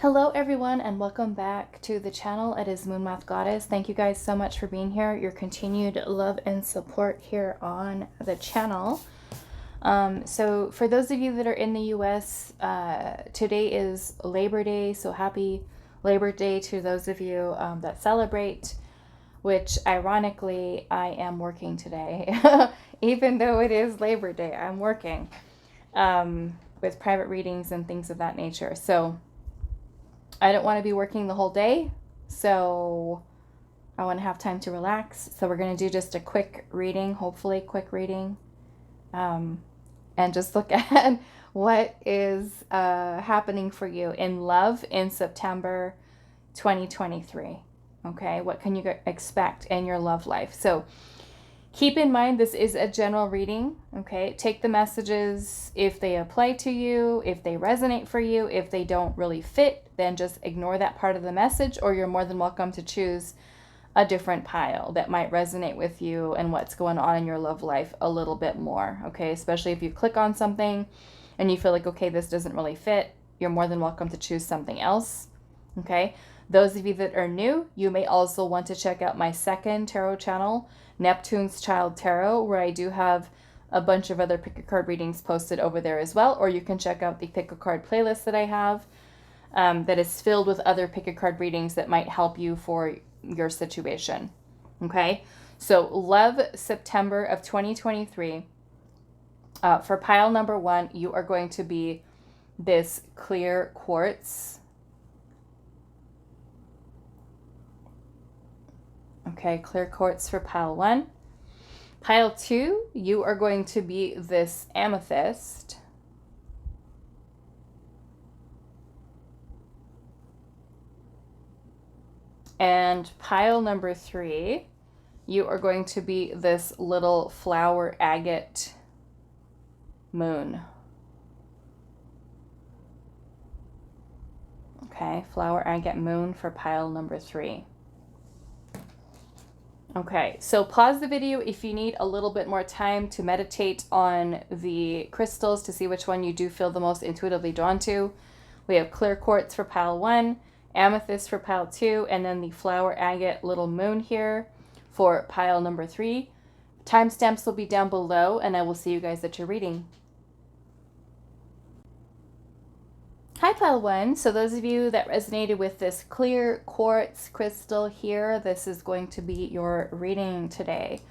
Hello everyone and welcome back to the channel. It is moonmothgoddess. Thank you guys so much for being here. Your continued love and support here on the channel. So for those of you that are in the US, today is Labor Day. So happy Labor Day to those of you that celebrate, which ironically I am working today. Even though it is Labor Day, I'm working with private readings and things of that nature. So I don't want to be working the whole day, so I want to have time to relax. So we're going to do just a quick reading, hopefully quick reading, and just look at what is happening for you in love in September 2023. Okay, what can you expect in your love life? So keep in mind, this is a general reading, okay? Take the messages if they apply to you, if they resonate for you. If they don't really fit, then just ignore that part of the message, or you're more than welcome to choose a different pile that might resonate with you and what's going on in your love life a little bit more, okay? Especially if you click on something and you feel like, okay, this doesn't really fit, you're more than welcome to choose something else, okay? Those of you that are new, you may also want to check out my second tarot channel, Neptune's Child Tarot, where I do have a bunch of other pick a card readings posted over there as well. Or you can check out the pick a card playlist that I have that is filled with other pick a card readings that might help you for your situation. Okay, so love September of 2023. For pile number 1, you are going to be this clear quartz. Okay, clear quartz for pile 1. Pile 2, you are going to be this amethyst. And pile number 3, you are going to be this little flower agate moon. Okay, flower agate moon for pile number 3. Okay, so pause the video if you need a little bit more time to meditate on the crystals to see which one you do feel the most intuitively drawn to. We have clear quartz for pile 1, amethyst for pile 2, and then the flower agate little moon here for pile number 3. Timestamps will be down below, and I will see you guys at your reading. Hi, pile 1. So those of you that resonated with this clear quartz crystal here, this is going to be your reading today.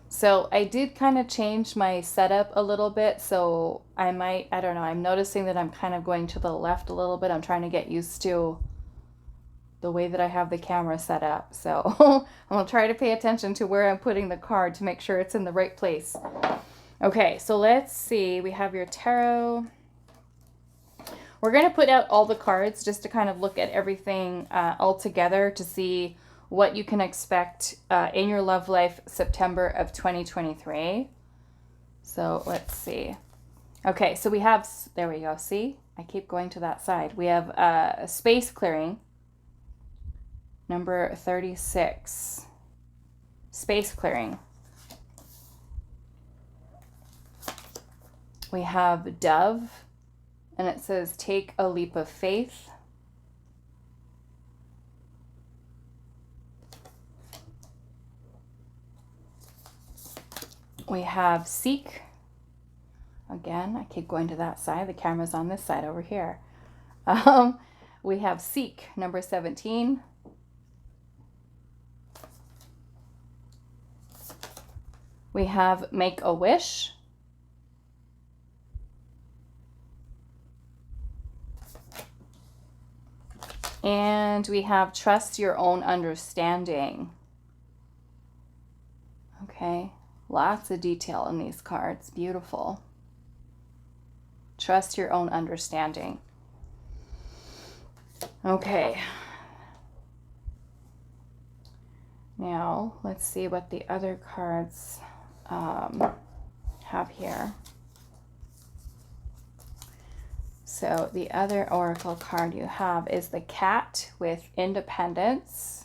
So I did kind of change my setup a little bit. So I don't know, I'm noticing that I'm kind of going to the left a little bit. I'm trying to get used to the way that I have the camera set up. So I'm going to try to pay attention to where I'm putting the card to make sure it's in the right place. Okay, so let's see. We have your tarot. We're going to put out all the cards just to kind of look at everything all together to see what you can expect in your love life September of 2023. So let's see. Okay, so we have, there we go. See, I keep going to that side. We have a space clearing, number 36. Space clearing. We have dove. And it says, take a leap of faith. We have seek. Again, I keep going to that side. The camera's on this side over here. We have seek, number 17. We have make a wish. And we have trust your own understanding. Okay, lots of detail in these cards. Beautiful. Trust your own understanding. Okay. Now, let's see what the other cards have here. So the other oracle card you have is the cat with independence.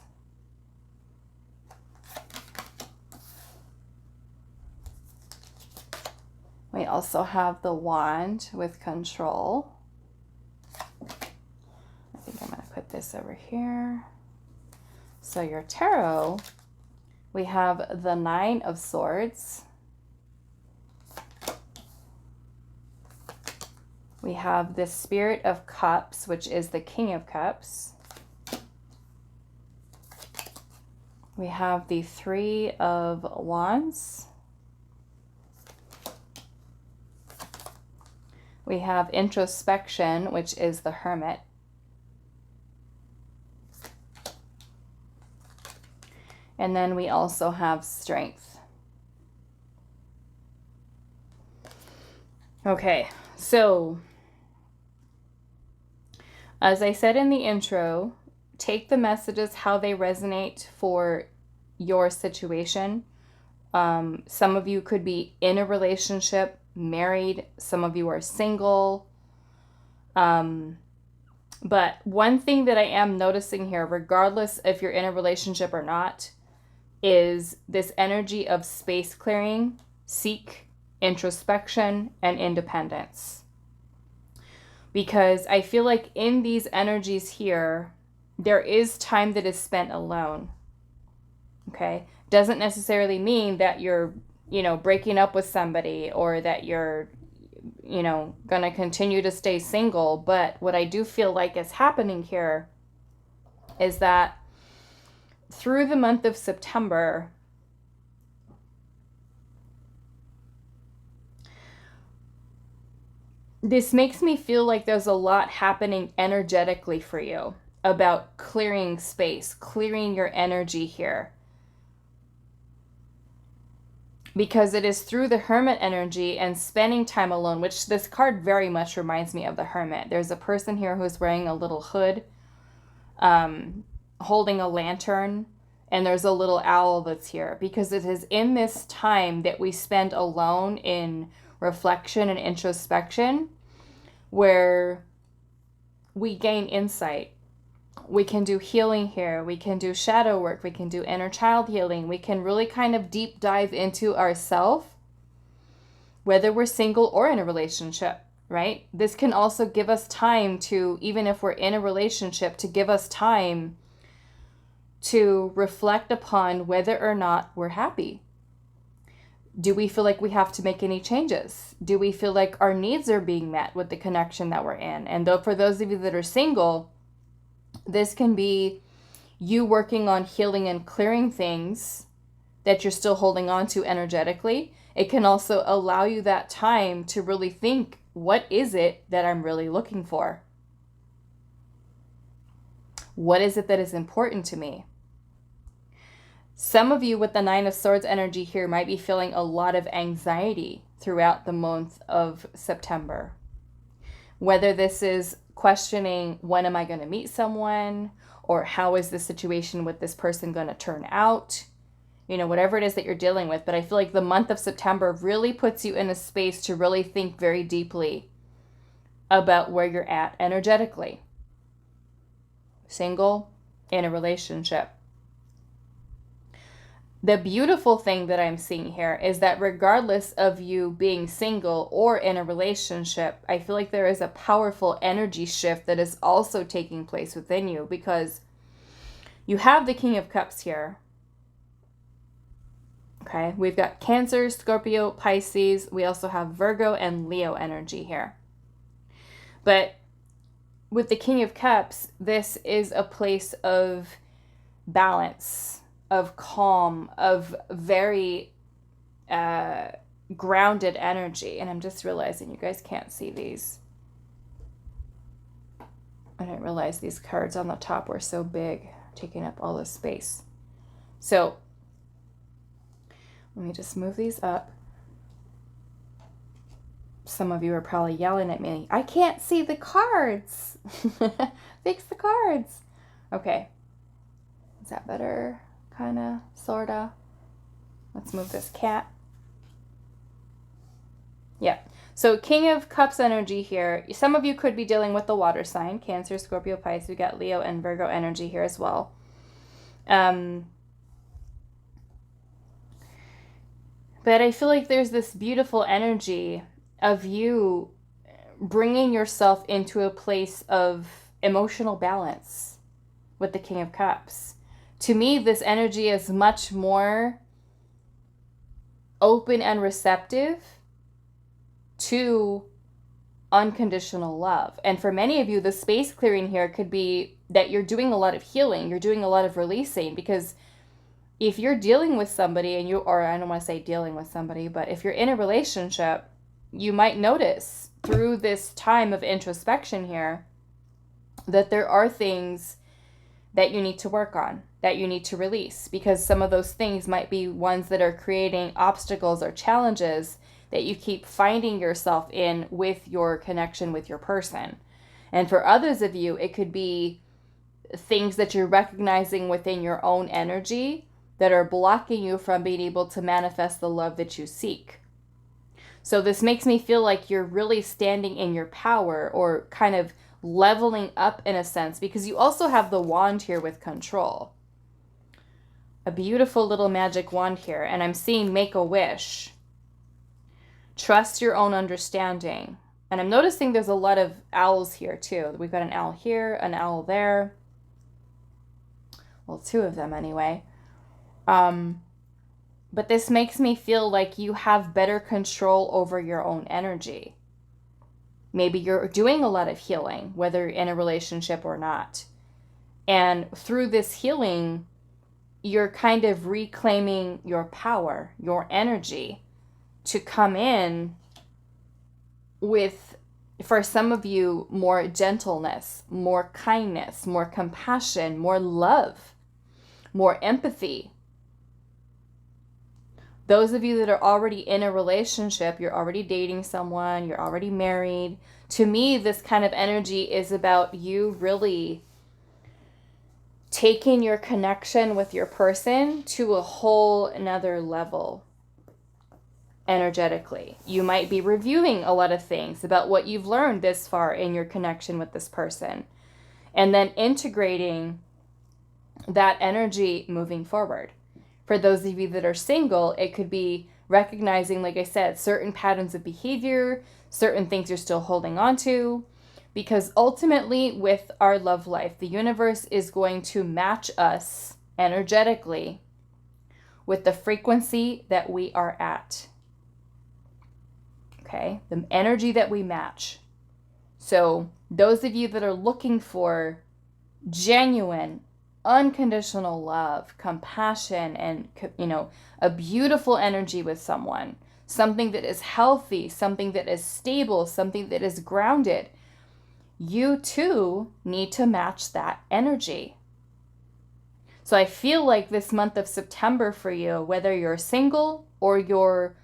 We also have the wand with control. I think I'm going to this over here. So your tarot, we have the Nine of Swords. We have the Spirit of Cups, which is the King of Cups. We have the Three of Wands. We have Introspection, which is the Hermit. And then we also have Strength. Okay, so as I said in the intro, take the messages how they resonate for your situation. Some of you could be in a relationship, married. Some of you are single. But one thing that I am noticing here, regardless if you're in a relationship or not, is this energy of space clearing, seek, introspection, and independence. Because I feel like in these energies here, there is time that is spent alone. Okay? Doesn't necessarily mean that you're, breaking up with somebody or that you're, going to continue to stay single. But what I do feel like is happening here is that through the month of September, this makes me feel like there's a lot happening energetically for you about clearing space, clearing your energy here. Because it is through the Hermit energy and spending time alone, which this card very much reminds me of the Hermit. There's a person here who's wearing a little hood, holding a lantern, and there's a little owl that's here. Because it is in this time that we spend alone in reflection and introspection where we gain insight. We can do healing here. We can do shadow work. We can do inner child healing. We can really kind of deep dive into ourselves, whether we're single or in a relationship, right? This can also give us time to, even if we're in a relationship, to give us time to reflect upon whether or not we're happy. Do we feel like we have to make any changes? Do we feel like our needs are being met with the connection that we're in? And though for those of you that are single, this can be you working on healing and clearing things that you're still holding on to energetically. It can also allow you that time to really think, what is it that I'm really looking for? What is it that is important to me? Some of you with the Nine of Swords energy here might be feeling a lot of anxiety throughout the month of September. Whether this is questioning, when am I going to meet someone? Or how is the situation with this person going to turn out? Whatever it is that you're dealing with. But I feel like the month of September really puts you in a space to really think very deeply about where you're at energetically. Single, in a relationship. The beautiful thing that I'm seeing here is that regardless of you being single or in a relationship, I feel like there is a powerful energy shift that is also taking place within you, because you have the King of Cups here. Okay, we've got Cancer, Scorpio, Pisces. We also have Virgo and Leo energy here. But with the King of Cups, this is a place of balance, of calm, of very grounded energy. And I'm just realizing you guys can't see these. I didn't realize these cards on the top were so big, taking up all this space. So let me just move these up. Some of you are probably yelling at me, I can't see the cards. Fix the cards. Okay. Is that better? Kinda, sorta. Let's move this cat. Yeah. So King of Cups energy here. Some of you could be dealing with the water sign. Cancer, Scorpio, Pisces. We got Leo and Virgo energy here as well. But I feel like there's this beautiful energy of you bringing yourself into a place of emotional balance. with the King of Cups. To me, this energy is much more open and receptive to unconditional love. And for many of you, the space clearing here could be that you're doing a lot of healing, you're doing a lot of releasing, because if you're dealing with somebody and or I don't want to say dealing with somebody, but if you're in a relationship, you might notice through this time of introspection here that there are things that you need to work on, that you need to release, because some of those things might be ones that are creating obstacles or challenges that you keep finding yourself in with your connection with your person. And for others of you, it could be things that you're recognizing within your own energy that are blocking you from being able to manifest the love that you seek. So this makes me feel like you're really standing in your power, or kind of leveling up in a sense, because you also have the wand here with control. A beautiful little magic wand here, and I'm seeing make a wish. Trust your own understanding. And I'm noticing there's a lot of owls here too. We've got an owl here, an owl there. Well, two of them anyway. But this makes me feel like you have better control over your own energy. Maybe you're doing a lot of healing, whether you're in a relationship or not. And through this healing, you're kind of reclaiming your power, your energy, to come in with, for some of you, more gentleness, more kindness, more compassion, more love, more empathy. Those of you that are already in a relationship, you're already dating someone, you're already married. To me, this kind of energy is about you really taking your connection with your person to a whole another level energetically. You might be reviewing a lot of things about what you've learned this far in your connection with this person, and then integrating that energy moving forward. For those of you that are single, it could be recognizing, like I said, certain patterns of behavior, certain things you're still holding on to, because ultimately with our love life, the universe is going to match us energetically with the frequency that we are at. Okay, the energy that we match. So those of you that are looking for genuine, unconditional love, compassion, and, a beautiful energy with someone, something that is healthy, something that is stable, something that is grounded, you too need to match that energy. So I feel like this month of September for you, whether you're single or you're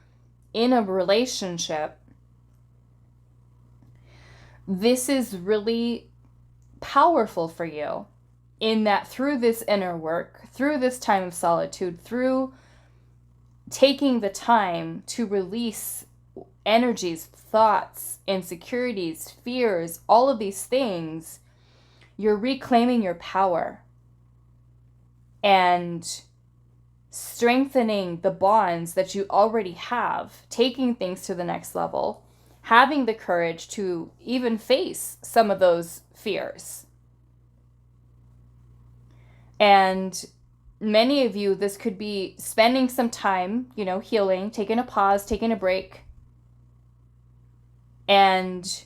in a relationship, this is really powerful for you, in that through this inner work, through this time of solitude, through taking the time to release energies, thoughts, insecurities, fears, all of these things, you're reclaiming your power and strengthening the bonds that you already have, taking things to the next level, having the courage to even face some of those fears. And many of you, this could be spending some time, healing, taking a pause, taking a break, and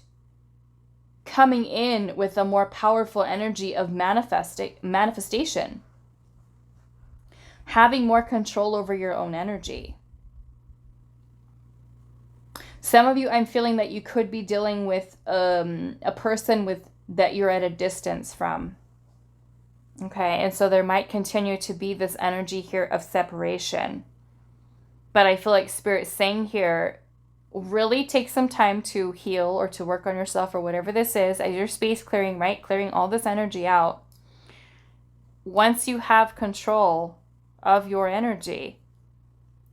coming in with a more powerful energy of manifestation. Having more control over your own energy. Some of you, I'm feeling that you could be dealing with a person that you're at a distance from. Okay, and so there might continue to be this energy here of separation. But I feel like Spirit's saying here, really take some time to heal or to work on yourself or whatever this is, as your space clearing, right? Clearing all this energy out. Once you have control of your energy,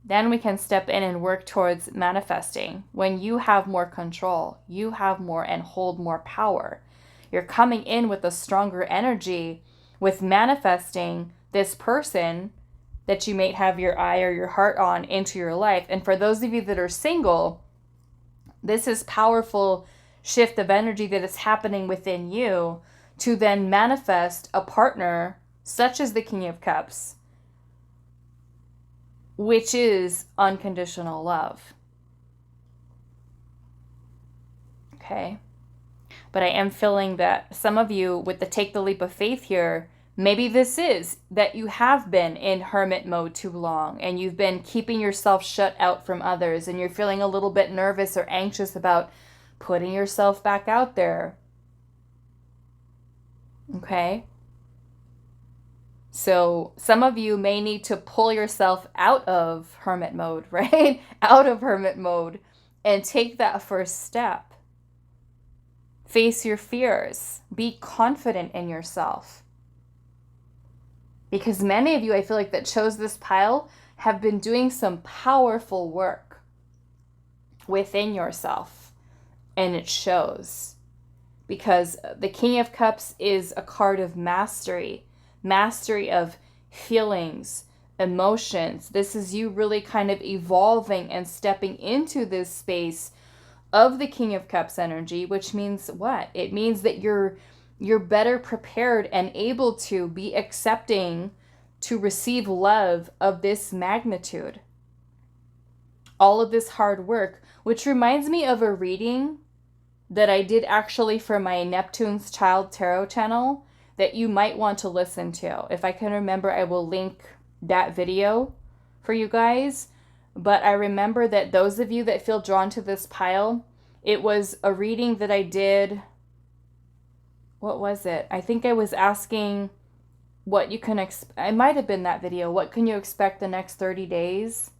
then we can step in and work towards manifesting. When you have more control, you have more and hold more power. You're coming in with a stronger energy with manifesting this person that you may have your eye or your heart on into your life. And for those of you that are single, this is powerful shift of energy that is happening within you to then manifest a partner such as the King of Cups, which is unconditional love. Okay. But I am feeling that some of you, with the take the leap of faith here, maybe this is that you have been in hermit mode too long and you've been keeping yourself shut out from others and you're feeling a little bit nervous or anxious about putting yourself back out there. Okay? So some of you may need to pull yourself out of hermit mode, right? Out of hermit mode and take that first step. Face your fears. Be confident in yourself. Because many of you, I feel like, that chose this pile have been doing some powerful work within yourself. And it shows. Because the King of Cups is a card of mastery. Mastery of feelings, emotions. This is you really kind of evolving and stepping into this space of the King of Cups energy, which means what? It means that you're better prepared and able to be accepting to receive love of this magnitude. All of this hard work, which reminds me of a reading that I did actually for my Neptune's Child Tarot channel that you might want to listen to. If I can remember, I will link that video for you guys. But I remember that those of you that feel drawn to this pile, it was a reading that I did. What was it? I think I was asking what you can expect. It might have been that video. What can you expect the next 30 days?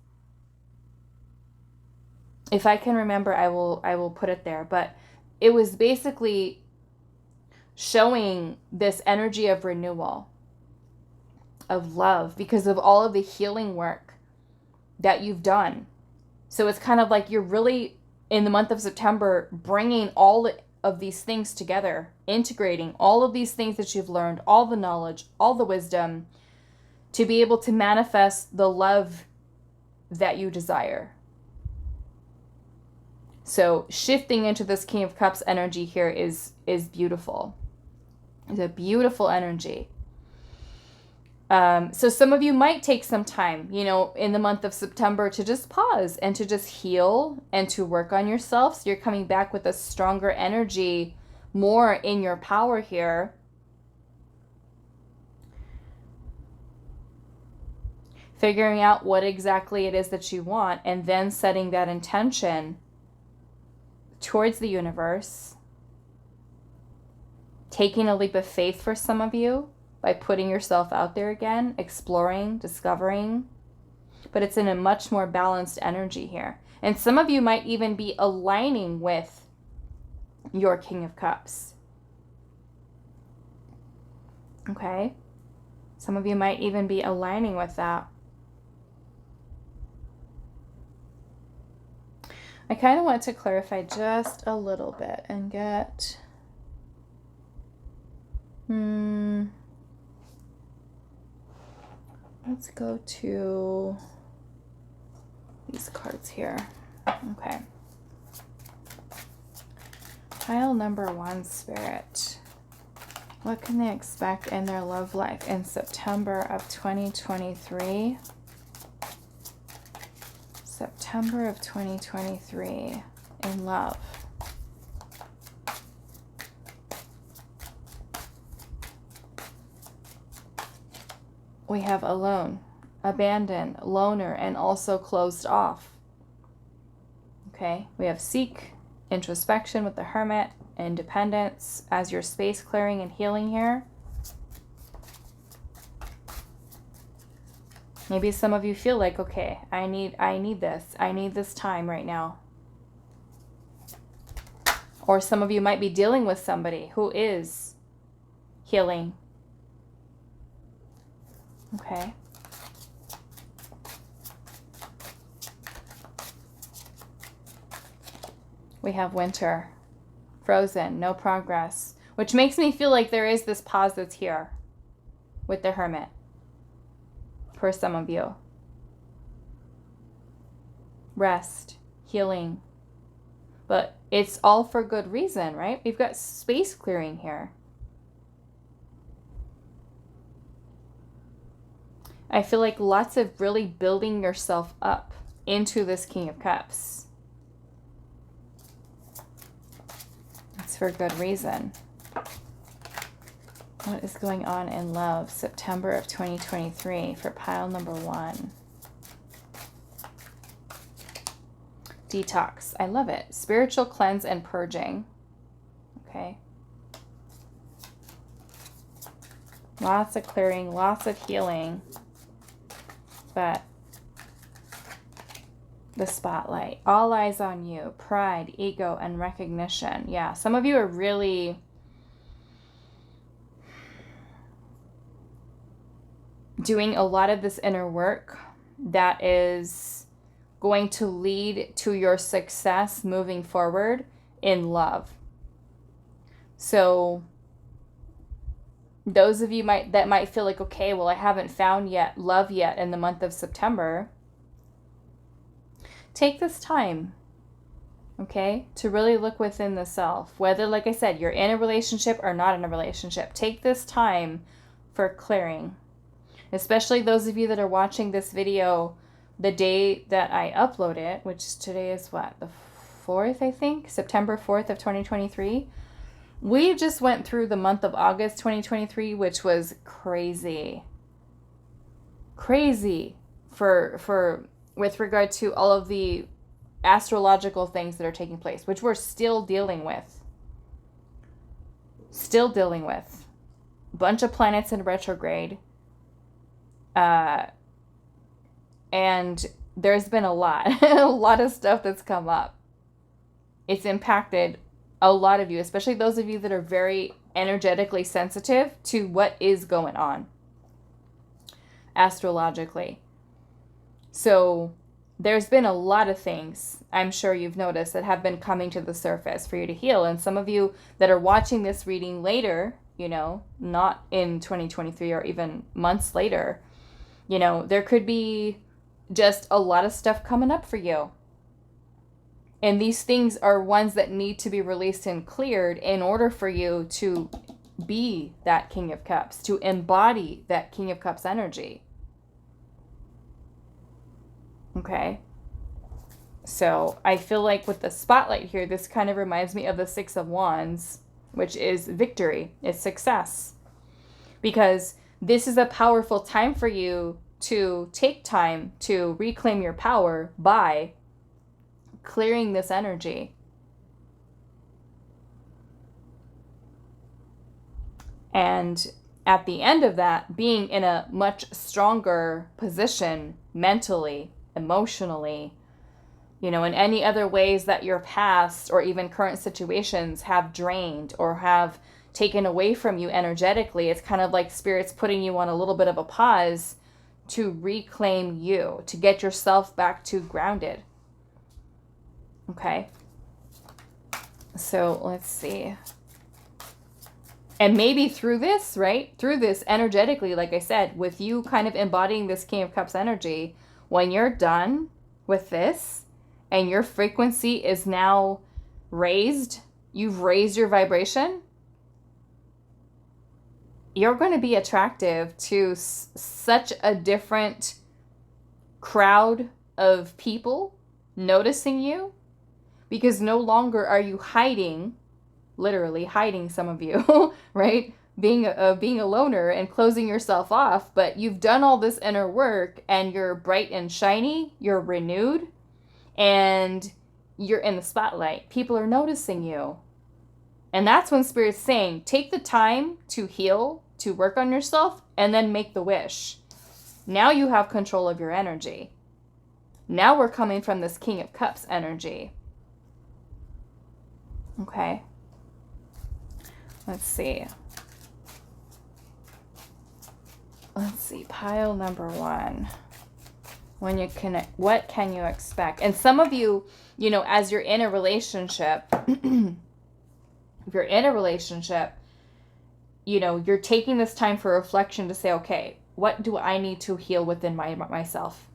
If I can remember, I will put it there. But it was basically showing this energy of renewal, of love, because of all of the healing work that you've done. So it's kind of like you're really, in the month of September, bringing all of these things together, integrating all of these things that you've learned, all the knowledge, all the wisdom, to be able to manifest the love that you desire. So shifting into this King of Cups energy here is beautiful. It's a beautiful energy. So some of you might take some time, in the month of September to just pause and to just heal and to work on yourself. So you're coming back with a stronger energy, more in your power here. Figuring out what exactly it is that you want and then setting that intention towards the universe. Taking a leap of faith for some of you by putting yourself out there again, exploring, discovering. But it's in a much more balanced energy here. And some of you might even be aligning with your King of Cups. Okay? Some of you might even be aligning with that. I kind of want to clarify just a little bit and get... Let's go to these cards here. Okay. Pile number 1, Spirit. What can they expect in their love life in September of 2023? September of 2023 in love. We have alone, abandoned, loner, and also closed off. Okay, we have seek, introspection with the Hermit, independence as your space clearing and healing here. Maybe some of you feel like, okay, I need this time right now. Or some of you might be dealing with somebody who is healing. Okay. We have winter, frozen, no progress, which makes me feel like there is this pause that's here with the Hermit for some of you. Rest, healing, but it's all for good reason, right? We've got space clearing here. I feel like lots of really building yourself up into this King of Cups. It's for good reason. What is going on in love? September of 2023 for pile number 1. Detox. I love it. Spiritual cleanse and purging. Okay. Lots of clearing, lots of healing. But the spotlight. All eyes on you. Pride, ego, and recognition. Yeah, some of you are really doing a lot of this inner work that is going to lead to your success moving forward in love. So those of you that might feel like, okay, well, I haven't found love yet in the month of September. Take this time, okay, to really look within the self. Whether, like I said, you're in a relationship or not in a relationship, take this time for clearing. Especially those of you that are watching this video the day that I upload it, which today is what, the 4th, I think? September 4th of 2023. We just went through the month of August 2023, which was crazy. Crazy for with regard to all of the astrological things that are taking place, which we're still dealing with. Still dealing with. Bunch of planets in retrograde. And there's been a lot of stuff that's come up. It's impacted a lot of you, especially those of you that are very energetically sensitive to what is going on astrologically. So there's been a lot of things I'm sure you've noticed that have been coming to the surface for you to heal. And some of you that are watching this reading later, you know, not in 2023 or even months later, you know, there could be just a lot of stuff coming up for you. And these things are ones that need to be released and cleared in order for you to be that King of Cups, to embody that King of Cups energy. Okay? So I feel like with the spotlight here, this kind of reminds me of the 6 of Wands, which is victory, it's success. Because this is a powerful time for you to take time to reclaim your power by clearing this energy. And at the end of that, being in a much stronger position mentally, emotionally, you know, in any other ways that your past or even current situations have drained or have taken away from you energetically. It's kind of like Spirit's putting you on a little bit of a pause to reclaim you, to get yourself back to grounded. Okay. So let's see. And maybe through this, right? Through this energetically, like I said, with you kind of embodying this King of Cups energy, when you're done with this and your frequency is now raised, you've raised your vibration, you're going to be attractive to such a different crowd of people noticing you, because no longer are you hiding, literally hiding, some of you, right? Being a loner and closing yourself off, but you've done all this inner work and you're bright and shiny, you're renewed, and you're in the spotlight. People are noticing you. And that's when Spirit's saying, take the time to heal, to work on yourself, and then make the wish. Now you have control of your energy. Now we're coming from this King of Cups energy. Okay. Let's see. Let's see. Pile number 1. When you connect, what can you expect? And some of you, you know, as you're in a relationship, if you're in a relationship, you know, you're taking this time for reflection to say, okay, what do I need to heal within myself?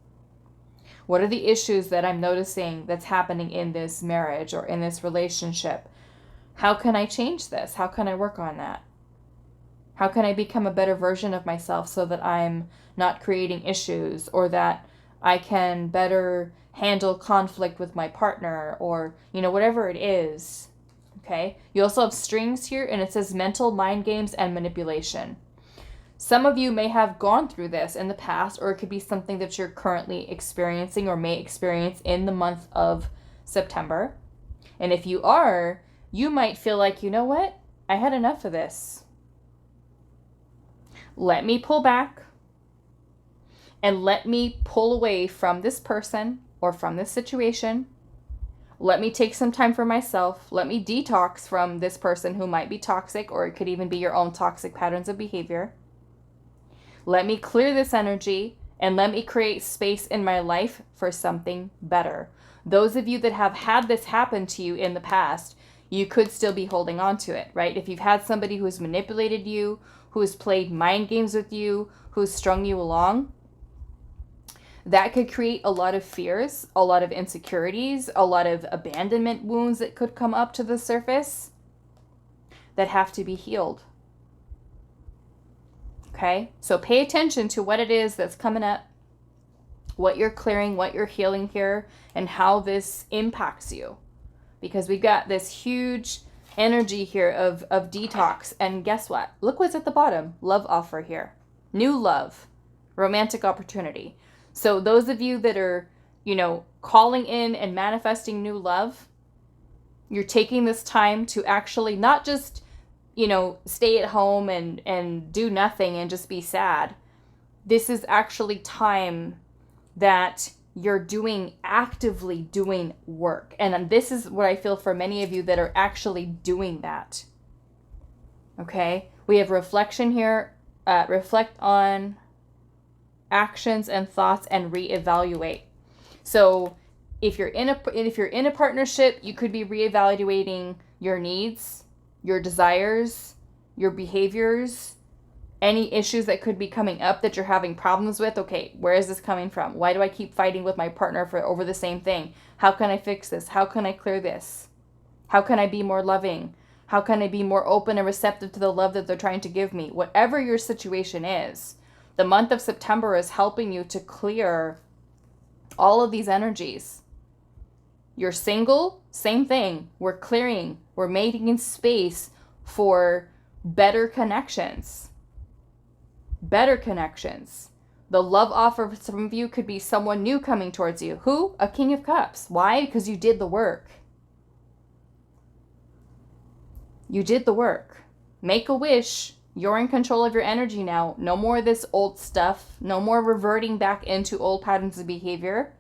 What are the issues that I'm noticing that's happening in this marriage or in this relationship? How can I change this? How can I work on that? How can I become a better version of myself so that I'm not creating issues, or that I can better handle conflict with my partner, or, you know, whatever it is. Okay. You also have strings here, and it says mental mind games and manipulation. Some of you may have gone through this in the past, or it could be something that you're currently experiencing or may experience in the month of September. And if you are, you might feel like, you know what? I had enough of this. Let me pull back and let me pull away from this person or from this situation. Let me take some time for myself. Let me detox from this person who might be toxic, or it could even be your own toxic patterns of behavior. Let me clear this energy and let me create space in my life for something better. Those of you that have had this happen to you in the past, you could still be holding on to it, right? If you've had somebody who's manipulated you, who's played mind games with you, who's strung you along, that could create a lot of fears, a lot of insecurities, a lot of abandonment wounds that could come up to the surface that have to be healed. Okay, so pay attention to what it is that's coming up, what you're clearing, what you're healing here, and how this impacts you. Because we've got this huge energy here of detox. And guess what? Look what's at the bottom. Love offer here. New love. Romantic opportunity. So those of you that are, you know, calling in and manifesting new love, you're taking this time to actually not just, you know, stay at home and do nothing and just be sad. This is actually time that you're actively doing work. And this is what I feel for many of you that are actually doing that. Okay? We have reflection here. Reflect on actions and thoughts and reevaluate. So if you're in a partnership, you could be reevaluating your needs, your desires, your behaviors, any issues that could be coming up that you're having problems with. Okay, where is this coming from? Why do I keep fighting with my partner over the same thing? How can I fix this? How can I clear this? How can I be more loving? How can I be more open and receptive to the love that they're trying to give me? Whatever your situation is, the month of September is helping you to clear all of these energies. You're single, same thing. We're clearing, we're making space for better connections. Better connections. The love offer for some of you could be someone new coming towards you. Who? A King of Cups. Why? Because you did the work. You did the work. Make a wish. You're in control of your energy now. No more of this old stuff. No more reverting back into old patterns of behavior.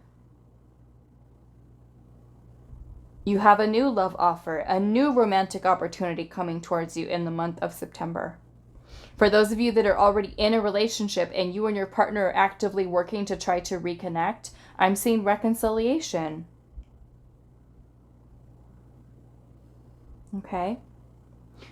You have a new love offer, a new romantic opportunity coming towards you in the month of September. For those of you that are already in a relationship and you and your partner are actively working to try to reconnect, I'm seeing reconciliation. Okay.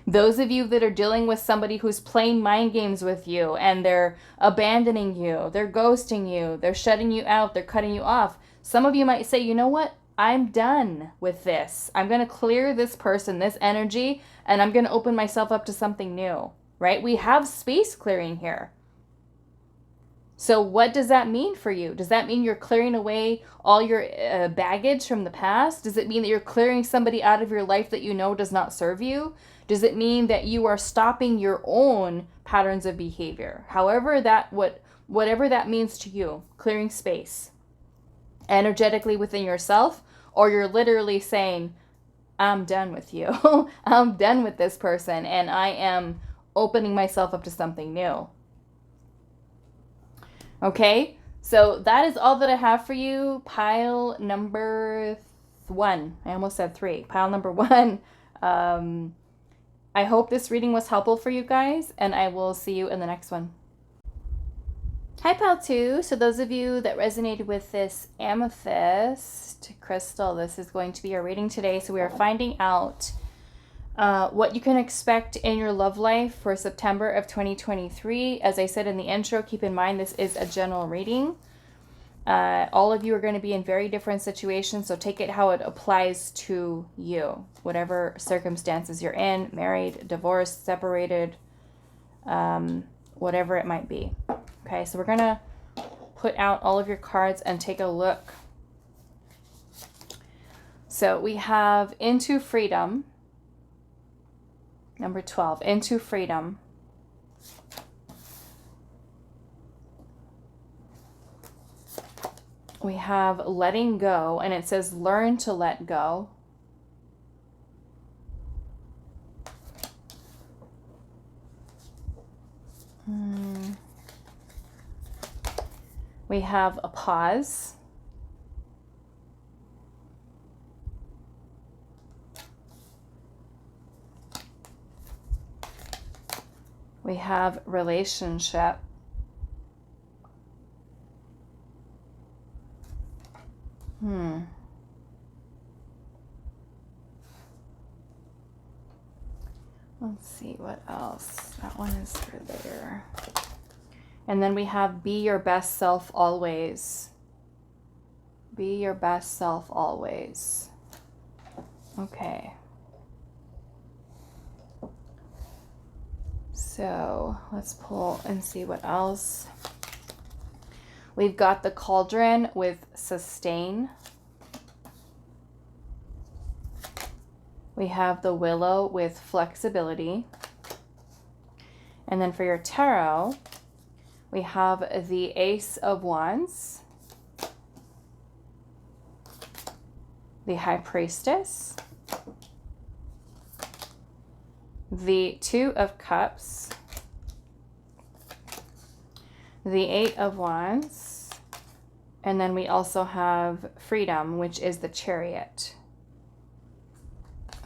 Those of you that are dealing with somebody who's playing mind games with you and they're abandoning you, they're ghosting you, they're shutting you out, they're cutting you off. Some of you might say, you know what? I'm done with this. I'm going to clear this person, this energy, and I'm going to open myself up to something new, right? We have space clearing here. So what does that mean for you? Does that mean you're clearing away all your baggage from the past? Does it mean that you're clearing somebody out of your life that you know does not serve you? Does it mean that you are stopping your own patterns of behavior? Whatever that means to you, clearing space energetically within yourself, or you're literally saying, I'm done with you. I'm done with this person, and I am opening myself up to something new. Okay, so that is all that I have for you. Pile number 1. I almost said 3. Pile number 1. I hope this reading was helpful for you guys, and I will see you in the next one. Hi, Pile 2. So those of you that resonated with this amethyst crystal, this is going to be our reading today. So we are finding out what you can expect in your love life for September of 2023. As I said in the intro, keep in mind this is a general reading. All of you are going to be in very different situations, so take it how it applies to you. Whatever circumstances you're in, married, divorced, separated, whatever it might be. Okay, so we're going to put out all of your cards and take a look. So we have Into Freedom, number 12, Into Freedom. We have Letting Go, and it says learn to let go. We have a pause. We have relationship. Let's see what else. That one is for there. And then we have Be Your Best Self Always. Be your best self always. Okay. So let's pull and see what else. We've got the Cauldron with Sustain. We have the Willow with Flexibility. And then for your tarot, we have the Ace of Wands, the High Priestess, the Two of Cups, the Eight of Wands, and then we also have Freedom, which is the Chariot.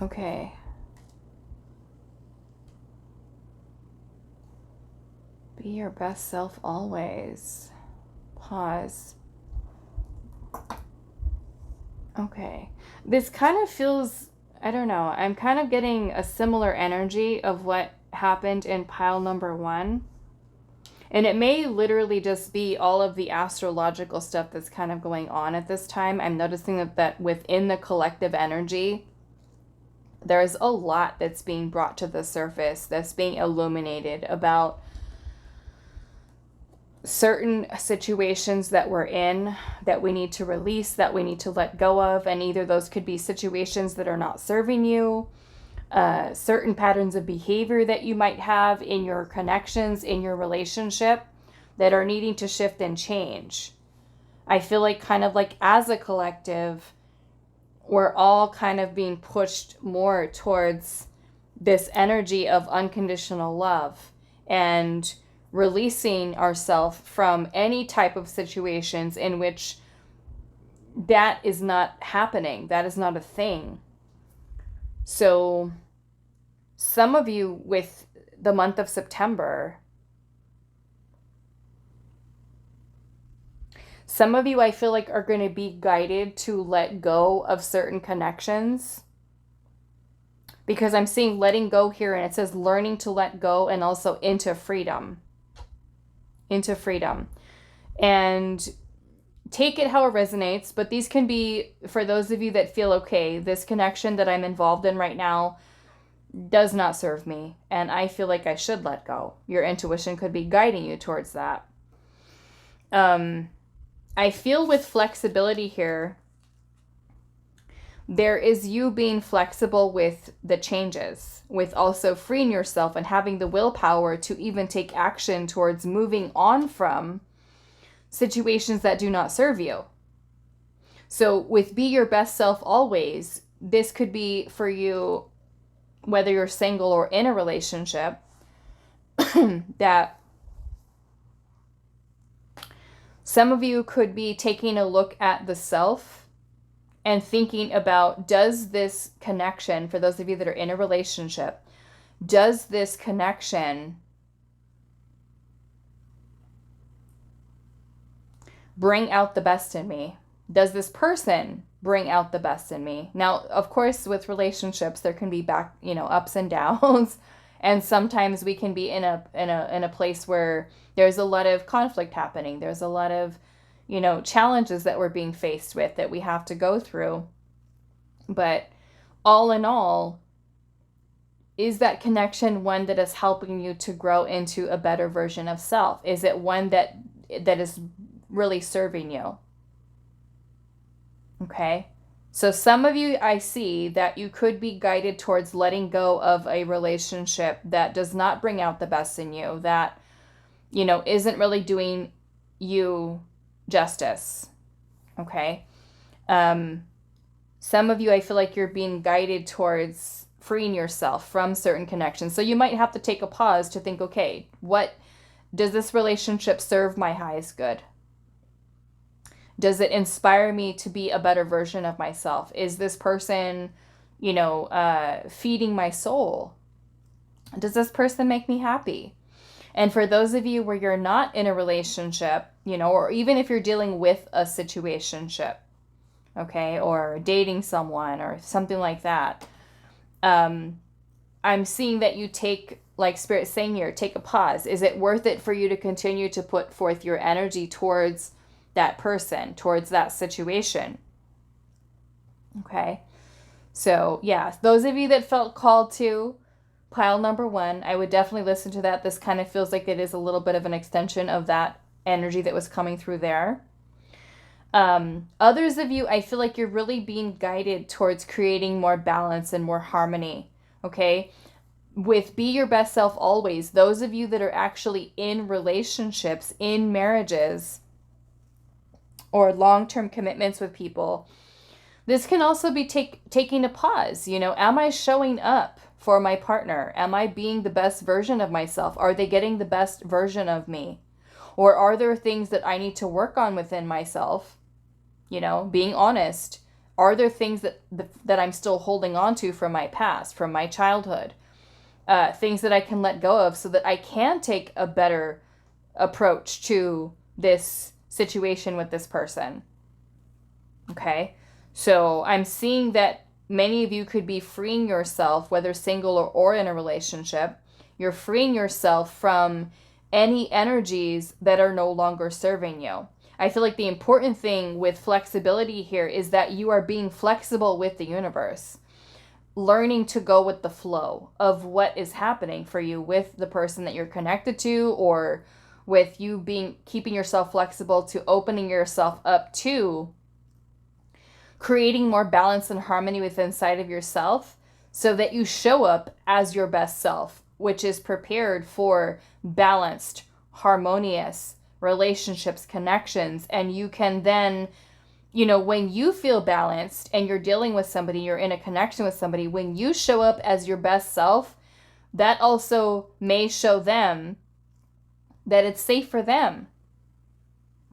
Okay. Be your best self always. Pause. Okay. This kind of feels, I don't know, I'm kind of getting a similar energy of what happened in pile number 1. And it may literally just be all of the astrological stuff that's kind of going on at this time. I'm noticing that within the collective energy, there's a lot that's being brought to the surface, that's being illuminated about certain situations that we're in, that we need to release, that we need to let go of. And either those could be situations that are not serving you, certain patterns of behavior that you might have in your connections, in your relationship, that are needing to shift and change. I feel like kind of like as a collective, we're all kind of being pushed more towards this energy of unconditional love and releasing ourselves from any type of situations in which that is not happening. That is not a thing. So some of you with the month of September, some of you I feel like are going to be guided to let go of certain connections, because I'm seeing letting go here, and it says learning to let go, and also into freedom. Into freedom. And take it how it resonates, but these can be, for those of you that feel, okay, this connection that I'm involved in right now does not serve me, and I feel like I should let go. Your intuition could be guiding you towards that. I feel with flexibility here, there is you being flexible with the changes, with also freeing yourself and having the willpower to even take action towards moving on from situations that do not serve you. So with Be Your Best Self Always, this could be for you, whether you're single or in a relationship, that some of you could be taking a look at the self and thinking about, does this connection, for those of you that are in a relationship, does this connection bring out the best in me? Does this person bring out the best in me? Now, of course, with relationships, there can be ups and downs. And sometimes we can be in a place where there's a lot of conflict happening. There's a lot of, challenges that we're being faced with that we have to go through. But all in all, is that connection one that is helping you to grow into a better version of self? Is it one that is really serving you? Okay. So some of you, I see that you could be guided towards letting go of a relationship that does not bring out the best in you, that, you know, isn't really doing you justice. Okay. Some of you, I feel like you're being guided towards freeing yourself from certain connections. So you might have to take a pause to think, okay, what does this relationship serve my highest good? Does it inspire me to be a better version of myself? Is this person, you know, feeding my soul? Does this person make me happy? And for those of you where you're not in a relationship, you know, or even if you're dealing with a situationship, okay, or dating someone or something like that, I'm seeing that you take, like Spirit's saying here, take a pause. Is it worth it for you to continue to put forth your energy towards that person, towards that situation? Okay. So yeah, those of you that felt called to pile number 1, I would definitely listen to that. This kind of feels like it is a little bit of an extension of that energy that was coming through there. Others of you, I feel like you're really being guided towards creating more balance and more harmony. Okay. With be your best self always. Those of you that are actually in relationships, in marriages, or long-term commitments with people, this can also be taking a pause. You know, am I showing up for my partner? Am I being the best version of myself? Are they getting the best version of me? Or are there things that I need to work on within myself? You know, being honest. Are there things that I'm still holding on to from my past, from my childhood? Things that I can let go of so that I can take a better approach to this situation with this person. Okay. So I'm seeing that many of you could be freeing yourself, whether single or in a relationship. You're freeing yourself from any energies that are no longer serving you. I feel like the important thing with flexibility here is that you are being flexible with the universe, learning to go with the flow of what is happening for you with the person that you're connected to, or with you keeping yourself flexible to opening yourself up to creating more balance and harmony within inside of yourself, so that you show up as your best self, which is prepared for balanced, harmonious relationships, connections. And you can then, you know, when you feel balanced and you're dealing with somebody, you're in a connection with somebody, when you show up as your best self, that also may show them that it's safe for them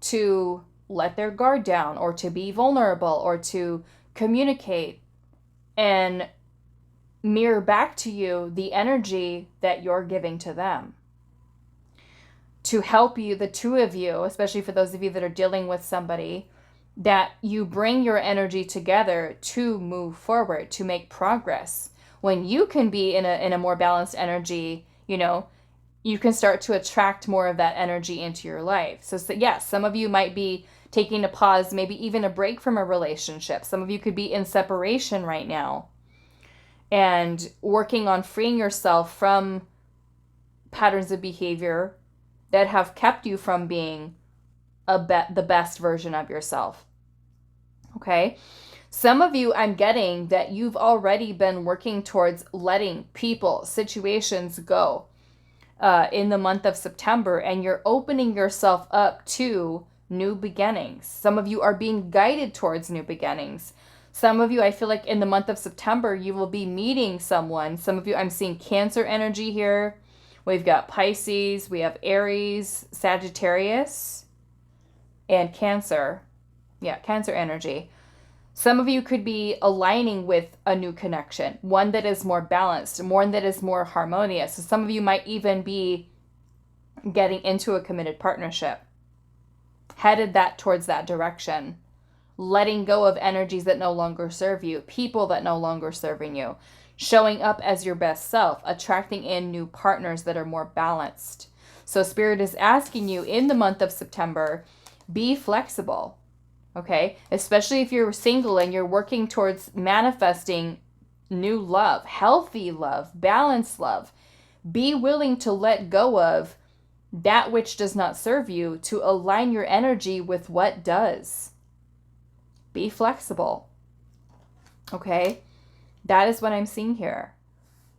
to let their guard down, or to be vulnerable, or to communicate and mirror back to you the energy that you're giving to them, to help you, the two of you, especially for those of you that are dealing with somebody, that you bring your energy together to move forward, to make progress. When you can be in a more balanced energy, you know, you can start to attract more of that energy into your life. So yes, some of you might be taking a pause, maybe even a break from a relationship. Some of you could be in separation right now and working on freeing yourself from patterns of behavior that have kept you from being the best version of yourself. Okay? Some of you, I'm getting that you've already been working towards letting people, situations go in the month of September, and you're opening yourself up to new beginnings. Some of you are being guided towards new beginnings. Some of you, I feel like in the month of September, you will be meeting someone. Some of you, I'm seeing Cancer energy here. We've got Pisces, we have Aries, Sagittarius, and Cancer. Yeah, Cancer energy. Some of you could be aligning with a new connection, one that is more balanced, one that is more harmonious. So some of you might even be getting into a committed partnership, headed towards that direction, letting go of energies that no longer serve you, people that no longer serving you, showing up as your best self, attracting in new partners that are more balanced. So Spirit is asking you in the month of September, be flexible. Okay, especially if you're single and you're working towards manifesting new love, healthy love, balanced love. Be willing to let go of that which does not serve you to align your energy with what does. Be flexible. Okay? That is what I'm seeing here.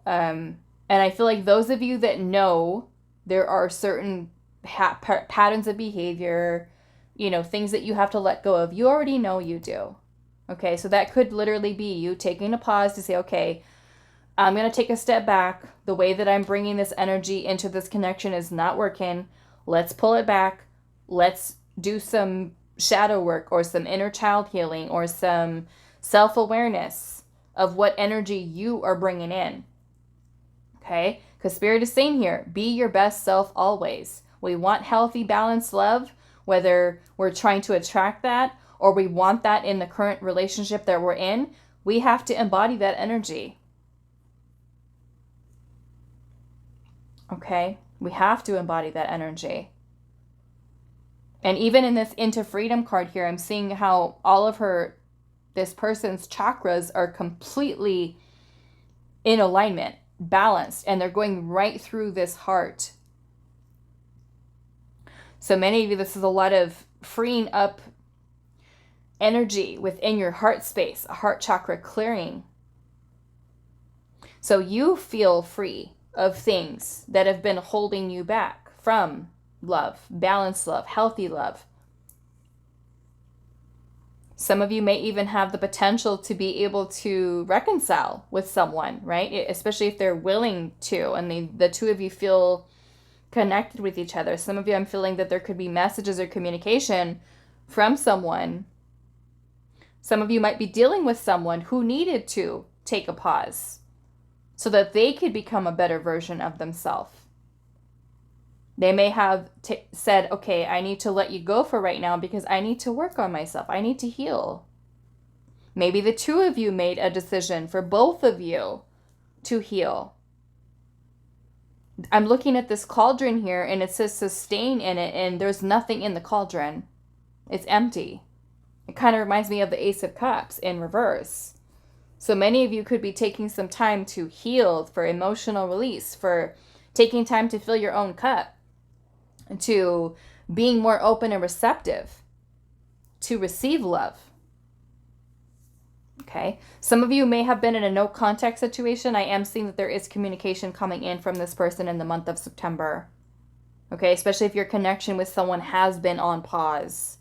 And I feel like those of you that know there are certain patterns of behavior, you know, things that you have to let go of, you already know you do. Okay, so that could literally be you taking a pause to say, okay, I'm going to take a step back. The way that I'm bringing this energy into this connection is not working. Let's pull it back. Let's do some shadow work or some inner child healing or some self-awareness of what energy you are bringing in. Okay? Because Spirit is saying here, be your best self always. We want healthy, balanced love, whether we're trying to attract that or we want that in the current relationship that we're in. We have to embody that energy. Okay? We have to embody that energy. And even in this Into Freedom card here, I'm seeing how all of this person's chakras are completely in alignment, balanced, and they're going right through this heart. So many of you, this is a lot of freeing up energy within your heart space, a heart chakra clearing. So you feel free of things that have been holding you back from love, balanced love, healthy love. Some of you may even have the potential to be able to reconcile with someone, right? Especially if they're willing to, and the two of you feel connected with each other. Some of you, I'm feeling that there could be messages or communication from someone. Some of you might be dealing with someone who needed to take a pause so that they could become a better version of themselves. They may have said, okay, I need to let you go for right now because I need to work on myself. I need to heal. Maybe the two of you made a decision for both of you to heal. I'm looking at this cauldron here and it says sustain in it, and there's nothing in the cauldron. It's empty. It kind of reminds me of the Ace of Cups in reverse. So many of you could be taking some time to heal, for emotional release, for taking time to fill your own cup, to being more open and receptive to receive love. Okay. Some of you may have been in a no contact situation. I am seeing that there is communication coming in from this person in the month of September. Okay. Especially if your connection with someone has been on pause.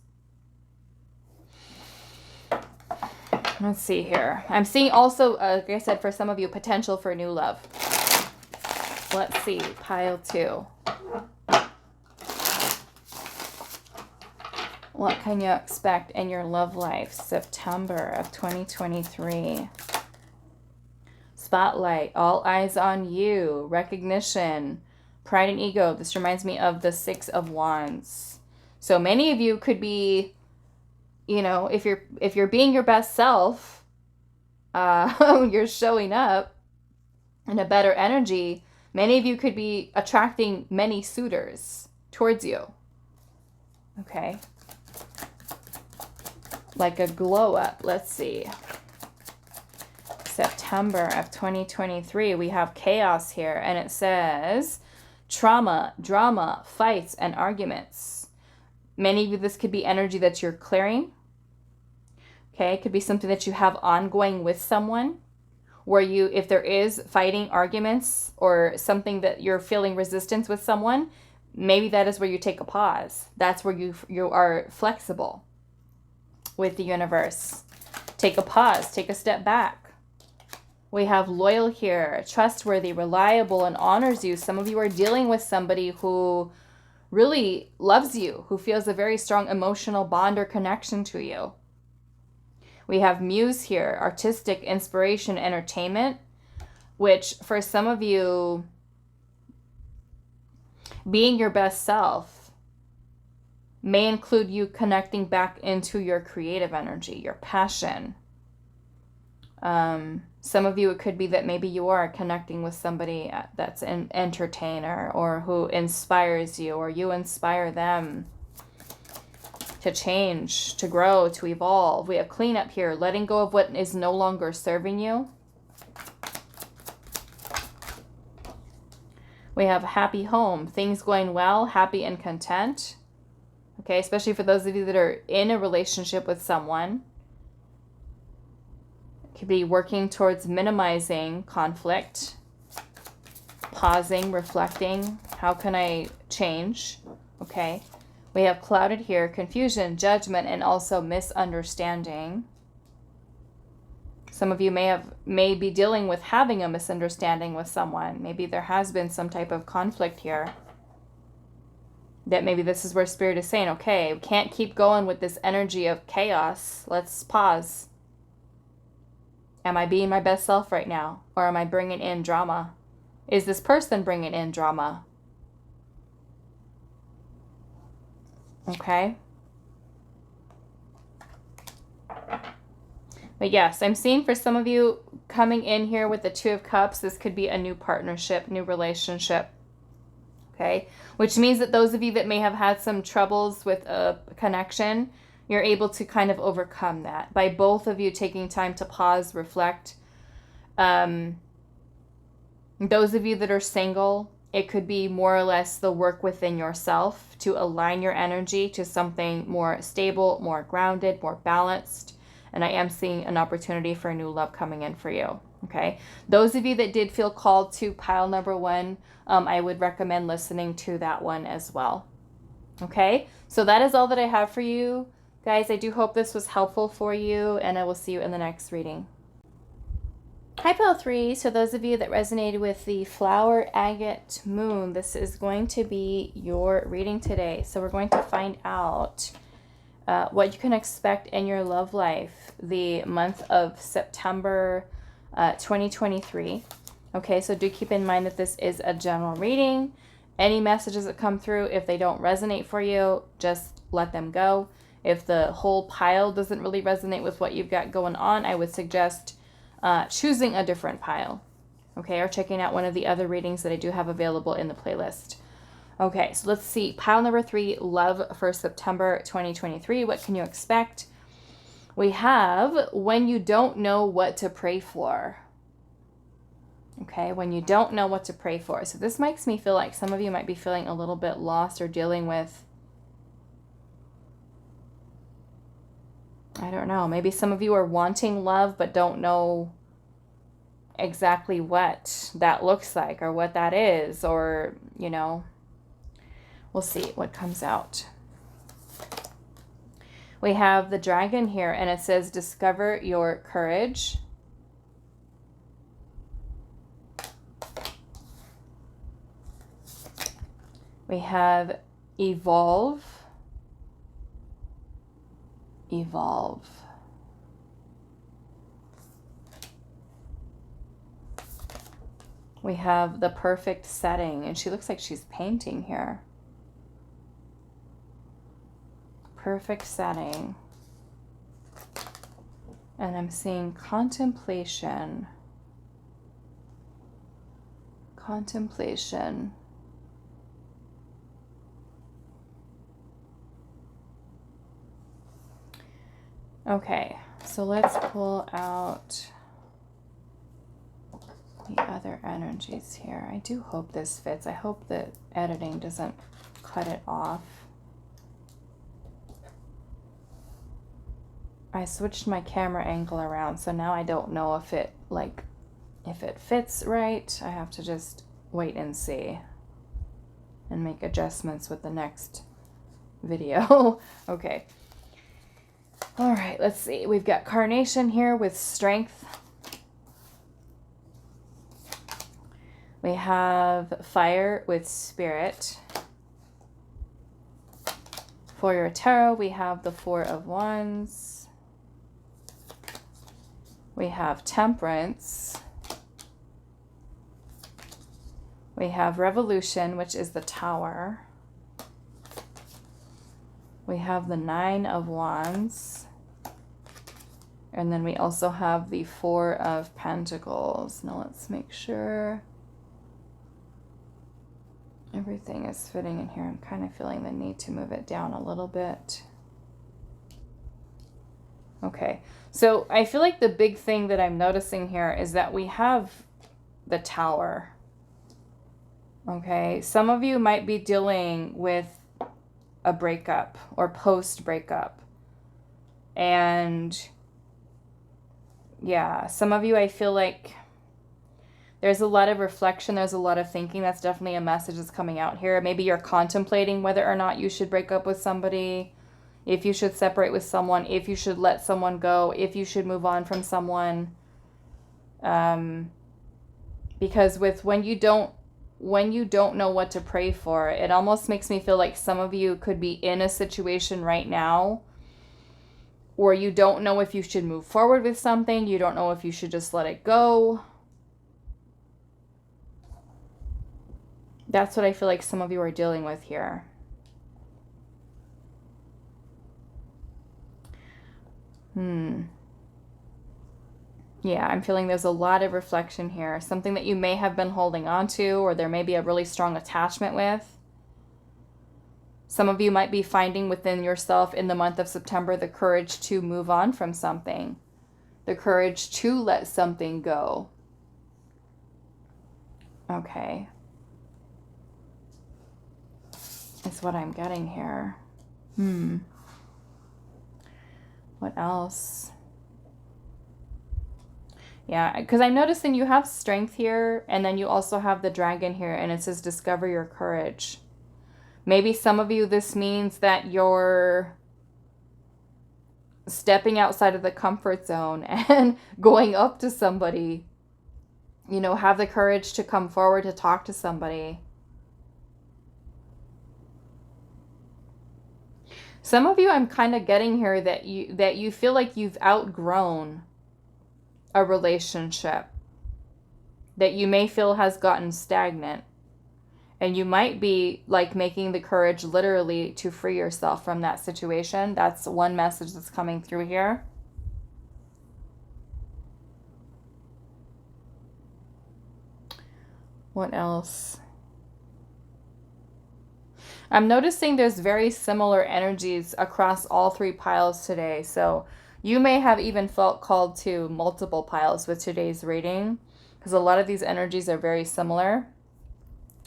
Let's see here. I'm seeing also, like I said, for some of you, potential for new love. Let's see. Pile 2. What can you expect in your love life? September of 2023. Spotlight. All eyes on you. Recognition. Pride and ego. This reminds me of the 6 of Wands. So many of you could be, you know, if you're being your best self, you're showing up in a better energy. Many of you could be attracting many suitors towards you. Okay. Like a glow up. Let's see. September of 2023, we have chaos here, and it says trauma, drama, fights, and arguments. Many of you, this could be energy that you're clearing. Okay, it could be something that you have ongoing with someone, where you, if there is fighting, arguments, or something that you're feeling resistance with someone, maybe that is where you take a pause. That's where you are flexible with the universe. Take a pause, take a step back. We have loyal here, trustworthy, reliable, and honors you. Some of you are dealing with somebody who really loves you, who feels a very strong emotional bond or connection to you. We have muse here, artistic, inspiration, entertainment, which for some of you, being your best self may include you connecting back into your creative energy, your passion. Some of you, it could be that maybe you are connecting with somebody that's an entertainer or who inspires you, or you inspire them to change, to grow, to evolve. We have cleanup here, letting go of what is no longer serving you. We have happy home, things going well, happy and content. Okay, especially for those of you that are in a relationship with someone. It could be working towards minimizing conflict, pausing, reflecting. How can I change? Okay. We have clouded here, confusion, judgment, and also misunderstanding. Some of you may be dealing with having a misunderstanding with someone. Maybe there has been some type of conflict here. That maybe this is where Spirit is saying, okay, we can't keep going with this energy of chaos. Let's pause. Am I being my best self right now? Or am I bringing in drama? Is this person bringing in drama? Okay. But yes, I'm seeing for some of you coming in here with the Two of Cups, this could be a new partnership, new relationship. Okay. Which means that those of you that may have had some troubles with a connection, you're able to kind of overcome that by both of you taking time to pause, reflect. Those of you that are single, it could be more or less the work within yourself to align your energy to something more stable, more grounded, more balanced. And I am seeing an opportunity for a new love coming in for you. Okay. Those of you that did feel called to pile number 1, I would recommend listening to that one as well. Okay. So that is all that I have for you. Guys, I do hope this was helpful for you, and I will see you in the next reading. Hi, Pile 3. So those of you that resonated with the Flower Agate Moon, this is going to be your reading today. So we're going to find out what you can expect in your love life the month of September 2023. Okay, so do keep in mind that this is a general reading. Any messages that come through, if they don't resonate for you, just let them go. If the whole pile doesn't really resonate with what you've got going on, I would suggest choosing a different pile. Okay, or checking out one of the other readings that I do have available in the playlist. Okay, so let's see. Pile number 3, love for September 2023. What can you expect? We have when you don't know what to pray for. Okay, when you don't know what to pray for. So this makes me feel like some of you might be feeling a little bit lost or dealing with, I don't know, maybe some of you are wanting love but don't know exactly what that looks like or what that is, or, you know, we'll see what comes out. We have the dragon here, and it says, discover your courage. We have evolve. Evolve. We have the perfect setting, and she looks like she's painting here. Perfect setting. And I'm seeing contemplation. Contemplation. Okay, so let's pull out the other energies here. I do hope this fits. I hope that editing doesn't cut it off. I switched my camera angle around, so now I don't know if it fits right. I have to just wait and see and make adjustments with the next video. Okay. All right, let's see. We've got carnation here with strength. We have fire with spirit. For your tarot, we have the 4 of Wands. We have temperance. We have revolution, which is the Tower. We have the 9 of Wands. And then we also have the 4 of Pentacles. Now let's make sure everything is fitting in here. I'm kind of feeling the need to move it down a little bit. Okay, so I feel like the big thing that I'm noticing here is that we have the Tower. Okay, some of you might be dealing with a breakup or post-breakup. And yeah, some of you, I feel like there's a lot of reflection, there's a lot of thinking. That's definitely a message that's coming out here. Maybe you're contemplating whether or not you should break up with somebody, if you should separate with someone, if you should let someone go, if you should move on from someone. Because when you don't know what to pray for, it almost makes me feel like some of you could be in a situation right now where you don't know if you should move forward with something, you don't know if you should just let it go. That's what I feel like some of you are dealing with here. Yeah, I'm feeling there's a lot of reflection here. Something that you may have been holding on to, or there may be a really strong attachment with. Some of you might be finding within yourself in the month of September the courage to move on from something. The courage to let something go. Okay. That's what I'm getting here. What else? Yeah, because I'm noticing you have strength here, and then you also have the dragon here, and it says discover your courage. Maybe some of you, this means that you're stepping outside of the comfort zone and going up to somebody. You know, have the courage to come forward to talk to somebody. Some of you, I'm kind of getting here that you feel like you've outgrown a relationship that you may feel has gotten stagnant, and you might be like making the courage literally to free yourself from that situation. That's one message that's coming through here. What else? I'm noticing there's very similar energies across all three piles today. So you may have even felt called to multiple piles with today's reading, because a lot of these energies are very similar.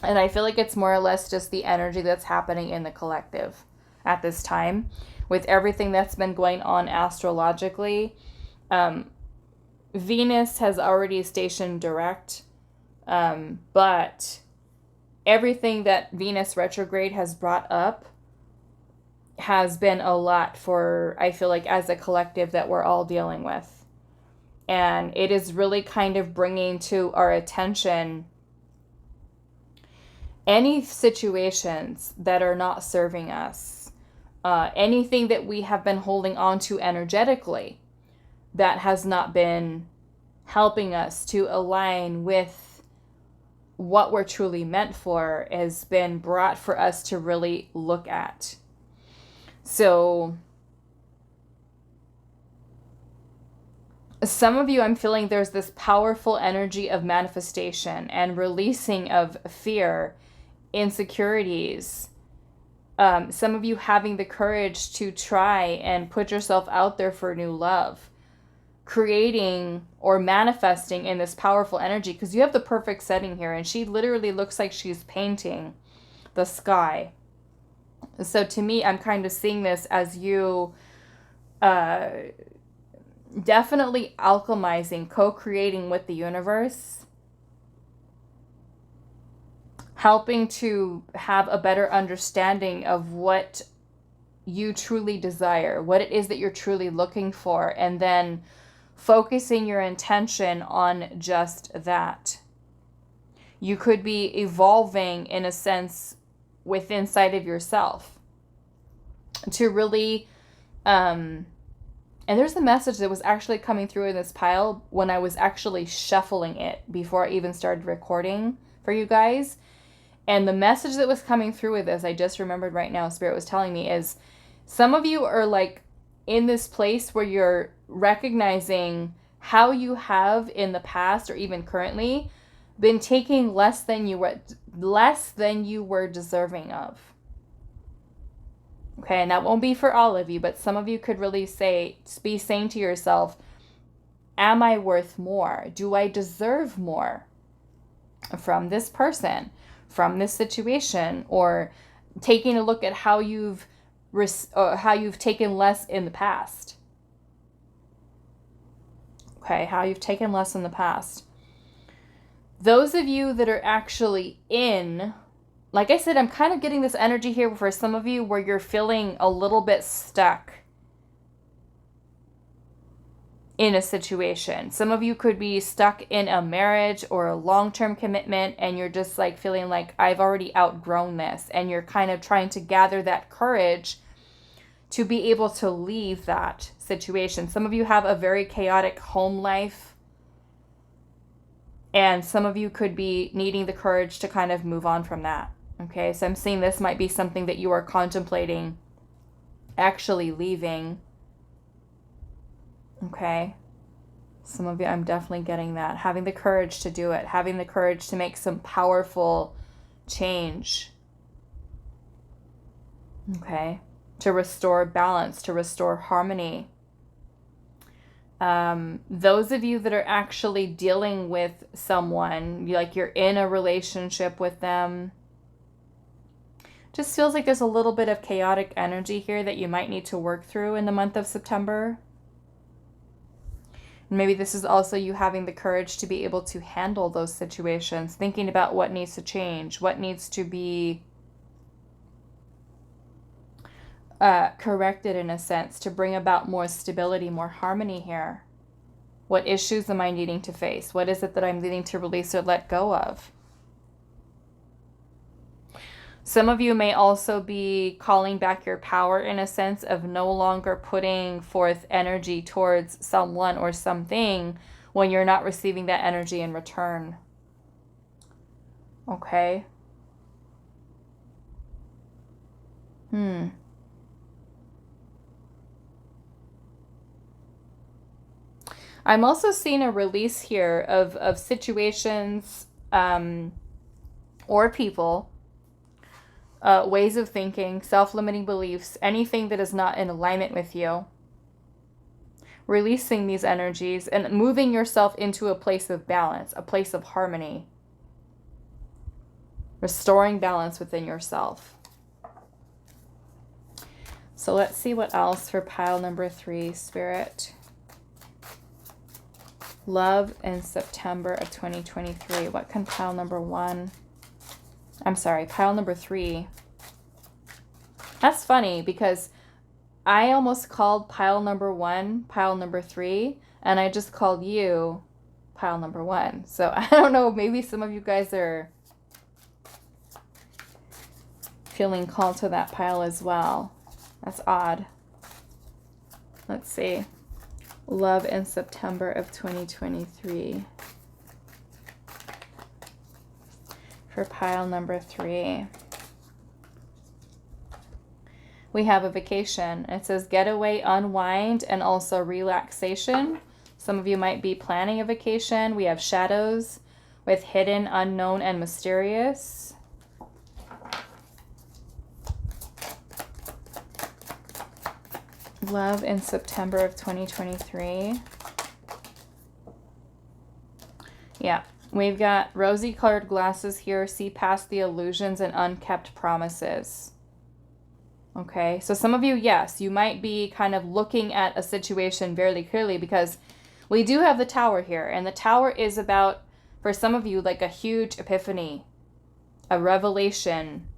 And I feel like it's more or less just the energy that's happening in the collective at this time. With everything that's been going on astrologically, Venus has already stationed direct, but everything that Venus retrograde has brought up has been a lot for, I feel like, as a collective that we're all dealing with. And it is really kind of bringing to our attention any situations that are not serving us, anything that we have been holding on to energetically that has not been helping us to align with what we're truly meant for, has been brought for us to really look at. So some of you, I'm feeling there's this powerful energy of manifestation and releasing of fear, insecurities. Some of you having the courage to try and put yourself out there for new love, creating or manifesting in this powerful energy, because you have the perfect setting here, and she literally looks like she's painting the sky. So to me, I'm kind of seeing this as you definitely alchemizing, co-creating with the universe, helping to have a better understanding of what you truly desire, what it is that you're truly looking for, and then focusing your intention on just that. You could be evolving in a sense within inside of yourself to really and there's a message that was actually coming through in this pile when I was actually shuffling it before I even started recording for you guys. And the message that was coming through with this, I just remembered right now, Spirit was telling me, is some of you are like in this place where you're recognizing how you have in the past or even currently been taking less than you were deserving of. Okay, and that won't be for all of you, but some of you could really be saying to yourself, am I worth more? Do I deserve more from this person, from this situation, or taking a look at how you've taken less in the past. Okay, how you've taken less in the past. Those of you that are actually in, like I said, I'm kind of getting this energy here for some of you where you're feeling a little bit stuck in a situation. Some of you could be stuck in a marriage or a long-term commitment, and you're just like feeling like, I've already outgrown this, and you're kind of trying to gather that courage to be able to leave that situation. Some of you have a very chaotic home life, and some of you could be needing the courage to kind of move on from that. Okay, so I'm seeing this might be something that you are contemplating actually leaving. Okay, some of you, I'm definitely getting that. Having the courage to do it. Having the courage to make some powerful change. Okay, to restore balance, to restore harmony. Those of you that are actually dealing with someone, like you're in a relationship with them, just feels like there's a little bit of chaotic energy here that you might need to work through in the month of September. Maybe this is also you having the courage to be able to handle those situations, thinking about what needs to change, what needs to be corrected in a sense to bring about more stability, more harmony here. What issues am I needing to face? What is it that I'm needing to release or let go of? Some of you may also be calling back your power in a sense of no longer putting forth energy towards someone or something when you're not receiving that energy in return. Okay. I'm also seeing a release here of situations or people, ways of thinking, self-limiting beliefs, anything that is not in alignment with you. Releasing these energies and moving yourself into a place of balance, a place of harmony. Restoring balance within yourself. So let's see what else for pile number 3, Spirit. Love in September of 2023. What can pile number 1? I'm sorry, pile number 3. That's funny because I almost called pile number 1 pile number 3, and I just called you pile number 1. So I don't know, maybe some of you guys are feeling called to that pile as well. That's odd. Let's see. Love in September of 2023. For pile number 3. We have a vacation. It says getaway, unwind, and also relaxation. Some of you might be planning a vacation. We have shadows with hidden, unknown, and mysterious. Love in September of 2023. Yeah, we've got rosy colored glasses here. See past the illusions and unkept promises. Okay, so some of you, yes, you might be kind of looking at a situation very clearly because we do have the Tower here. And the Tower is about, for some of you, like a huge epiphany, a revelation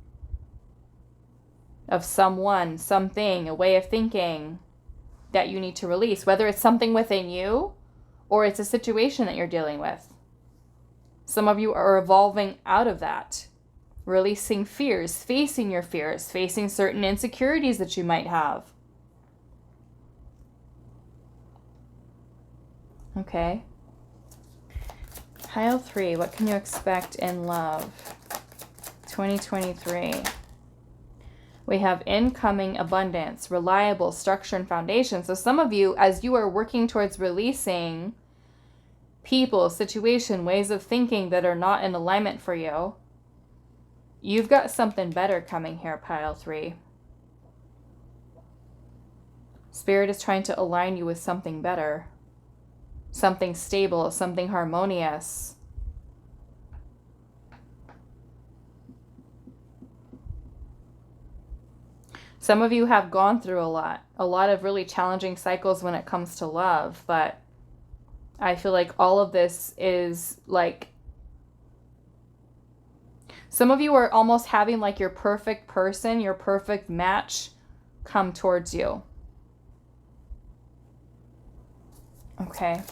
of someone, something, a way of thinking that you need to release, whether it's something within you or it's a situation that you're dealing with. Some of you are evolving out of that, releasing fears, facing your fears, facing certain insecurities that you might have. Okay. Pile 3, what can you expect in love? 2023. We have incoming abundance, reliable structure and foundation. So some of you, as you are working towards releasing people, situation, ways of thinking that are not in alignment for you, you've got something better coming here, pile 3. Spirit is trying to align you with something better, something stable, something harmonious. Some of you have gone through a lot of really challenging cycles when it comes to love, but I feel like all of this is like, some of you are almost having like your perfect person, your perfect match come towards you. Okay.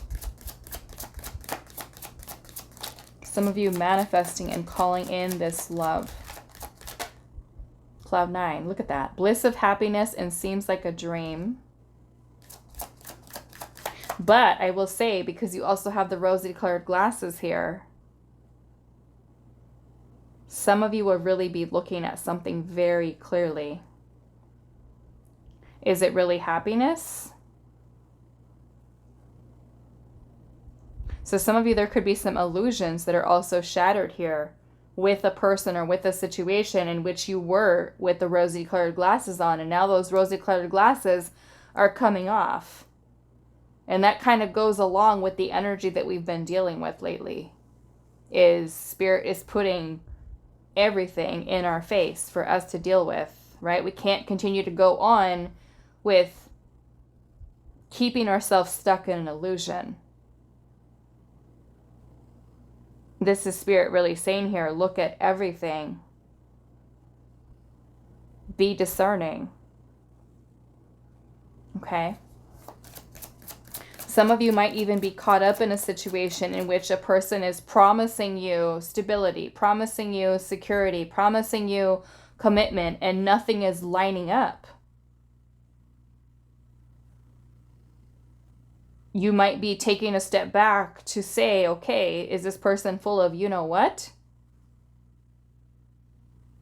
Some of you manifesting and calling in this love. Cloud 9, look at that. Bliss of happiness and seems like a dream. But I will say, because you also have the rosy colored glasses here, some of you will really be looking at something very clearly. Is it really happiness? So some of you, there could be some illusions that are also shattered here with a person or with a situation in which you were with the rosy colored glasses on, and now those rosy colored glasses are coming off. And that kind of goes along with the energy that we've been dealing with lately. Is Spirit is putting everything in our face for us to deal with, right? We can't continue to go on with keeping ourselves stuck in an illusion. This is Spirit really saying here, look at everything. Be discerning. Okay? Some of you might even be caught up in a situation in which a person is promising you stability, promising you security, promising you commitment, and nothing is lining up. You might be taking a step back to say, okay, is this person full of you know what?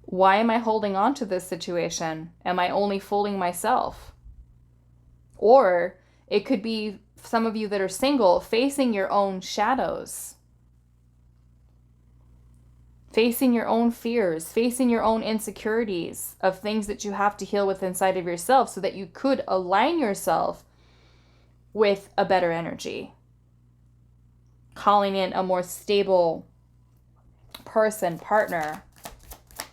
Why am I holding on to this situation? Am I only fooling myself? Or it could be some of you that are single facing your own shadows, facing your own fears, facing your own insecurities of things that you have to heal with inside of yourself so that you could align yourself with a better energy, calling in a more stable person, partner.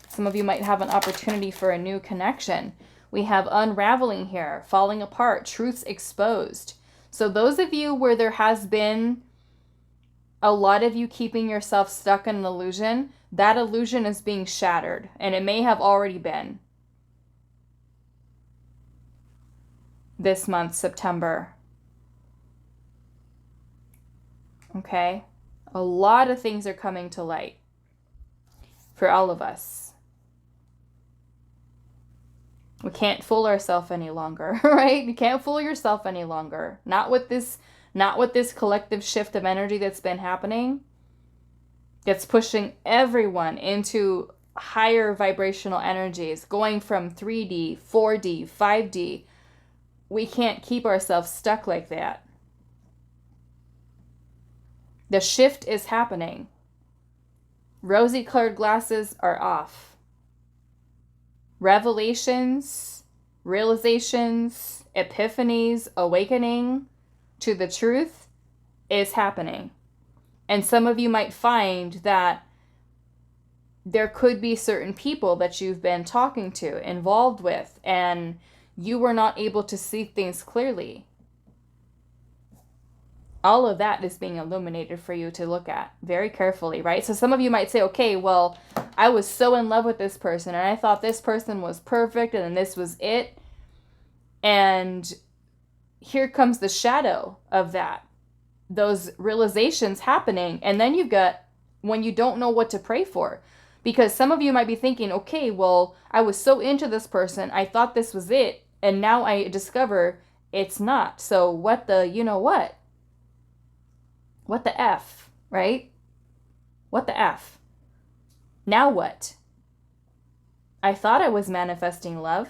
Some of you might have an opportunity for a new connection. We have unraveling here, falling apart, truths exposed. So those of you where there has been a lot of you keeping yourself stuck in an illusion, that illusion is being shattered, and it may have already been this month, September. Okay? A lot of things are coming to light for all of us. We can't fool ourselves any longer, right? You can't fool yourself any longer. Not with this collective shift of energy that's been happening. That's pushing everyone into higher vibrational energies, going from 3D, 4D, 5D. We can't keep ourselves stuck like that. The shift is happening. Rosy colored glasses are off. Revelations, realizations, epiphanies, awakening to the truth is happening. And some of you might find that there could be certain people that you've been talking to, involved with, and you were not able to see things clearly. All of that is being illuminated for you to look at very carefully, right? So some of you might say, okay, well, I was so in love with this person and I thought this person was perfect and then this was it. And here comes the shadow of that, those realizations happening. And then you've got when you don't know what to pray for. Because some of you might be thinking, okay, well, I was so into this person, I thought this was it. And now I discover it's not. So what the, you know what? What the F, right? What the F? Now what? I thought I was manifesting love.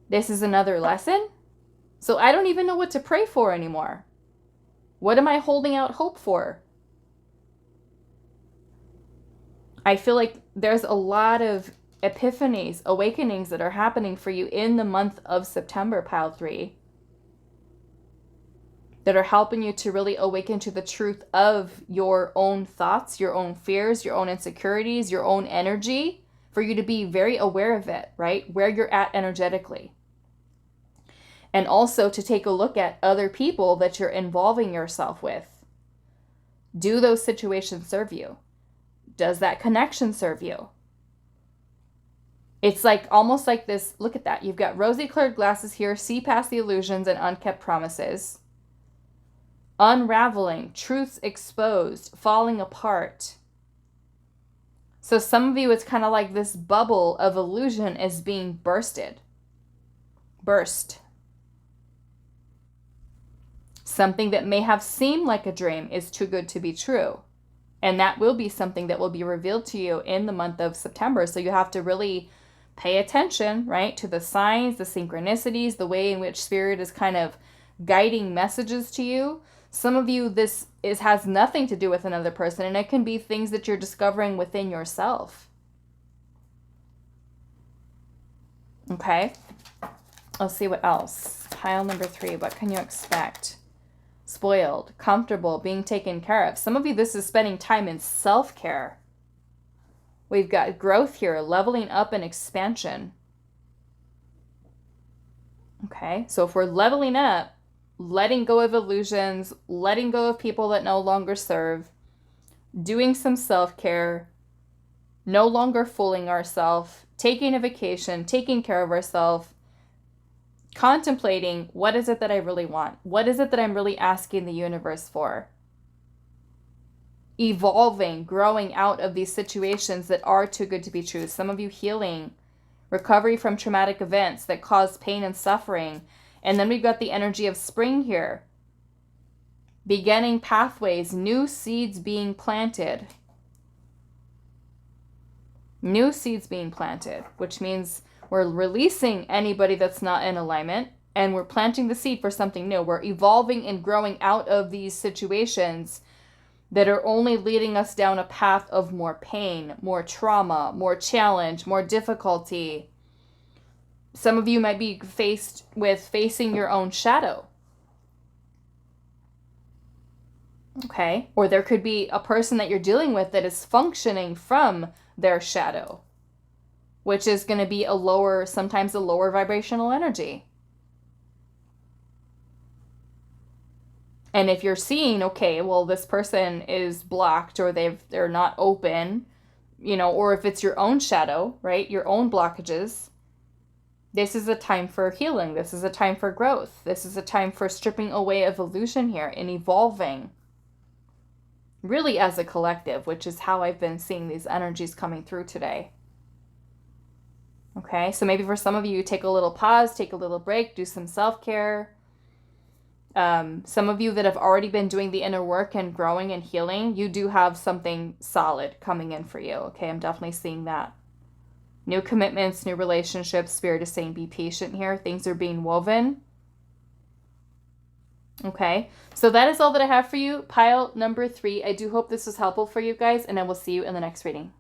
This is another lesson? So I don't even know what to pray for anymore. What am I holding out hope for? I feel like there's a lot of epiphanies, awakenings that are happening for you in the month of September, Pile 3. That are helping you to really awaken to the truth of your own thoughts, your own fears, your own insecurities, your own energy. for you to be very aware of it, right? Where you're at energetically. And also to take a look at other people that you're involving yourself with. Do those situations serve you? Does that connection serve you? It's like almost like this. Look at that. You've got rosy colored glasses here. See past the illusions and unkept promises. Unraveling. Truths exposed. Falling apart. So some of you, it's kind of like this bubble of illusion is being bursted. Burst. Something that may have seemed like a dream is too good to be true. And that will be something that will be revealed to you in the month of September. So you have to really pay attention, right, to the signs, the synchronicities, the way in which Spirit is kind of guiding messages to you. Some of you, has nothing to do with another person, and it can be things that you're discovering within yourself. Okay, let's see what else. Pile number 3, what can you expect? Spoiled, comfortable, being taken care of. Some of you, this is spending time in self-care. We've got growth here, leveling up and expansion. Okay, so if we're leveling up, letting go of illusions, letting go of people that no longer serve, doing some self-care, no longer fooling ourselves, taking a vacation, taking care of ourselves, contemplating, what is it that I really want? What is it that I'm really asking the universe for? Evolving, growing out of these situations that are too good to be true. Some of you healing, recovery from traumatic events that cause pain and suffering. And then we've got the energy of spring here. Beginning pathways, new seeds being planted. New seeds being planted, which means we're releasing anybody that's not in alignment, and we're planting the seed for something new. We're evolving and growing out of these situations that are only leading us down a path of more pain, more trauma, more challenge, more difficulty. Some of you might be faced with facing your own shadow. Okay, or there could be a person that you're dealing with that is functioning from their shadow, which is going to be sometimes a lower vibrational energy. And if you're seeing, okay, well, this person is blocked or they're not open, or if it's your own shadow, right, your own blockages, this is a time for healing. This is a time for growth. This is a time for stripping away of illusion here and evolving. Really as a collective, which is how I've been seeing these energies coming through today. Okay, so maybe for some of you, take a little pause, take a little break, do some self-care. Some of you that have already been doing the inner work and growing and healing, you do have something solid coming in for you. Okay, I'm definitely seeing that. New commitments, new relationships. Spirit is saying be patient here. Things are being woven. Okay, so that is all that I have for you. Pile number 3. I do hope this was helpful for you guys, and I will see you in the next reading.